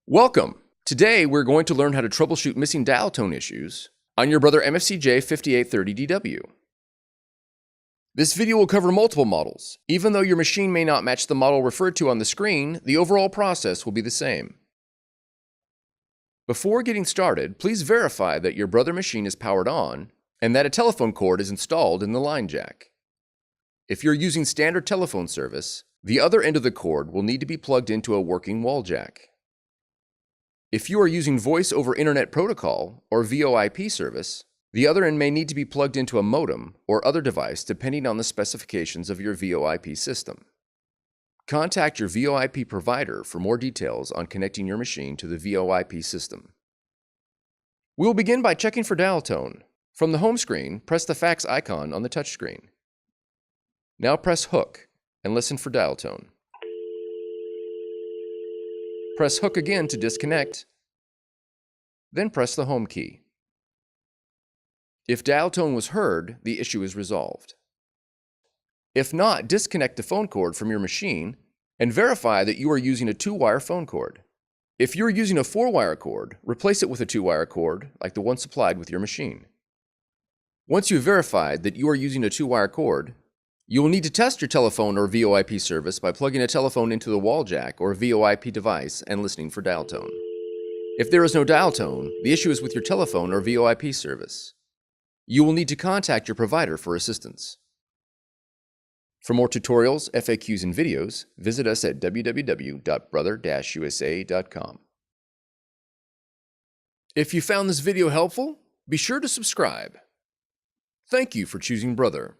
Welcome! Today we're going to learn how to troubleshoot missing dial tone issues on your Brother MFC-J5845DW. This video will cover multiple models. Even though your machine may not match the model referred to on the screen, the overall process will be the same. Before getting started, please verify that your Brother machine is powered on and that a telephone cord is installed in the line jack. If you're using standard telephone service, the other end of the cord will need to be plugged into a working wall jack. If you are using Voice over Internet Protocol or VoIP service, the other end may need to be plugged into a modem or other device depending on the specifications of your VoIP system. Contact your VoIP provider for more details on connecting your machine to the VoIP system. We will begin by checking for dial tone. From the home screen, press the fax icon on the touchscreen. Now press hook and listen for dial tone. Press hook again to disconnect, then press the home key. If dial tone was heard, the issue is resolved. If not, disconnect the phone cord from your machine and verify that you are using a 2-wire phone cord. If you're using a 4-wire cord, replace it with a 2-wire cord like the one supplied with your machine. Once you've verified that you are using a 2-wire cord, you will need to test your telephone or VoIP service by plugging a telephone into the wall jack or VoIP device and listening for dial tone. If there is no dial tone, the issue is with your telephone or VoIP service. You will need to contact your provider for assistance. For more tutorials, FAQs, and videos, visit us at www.brother-usa.com. If you found this video helpful, be sure to subscribe. Thank you for choosing Brother.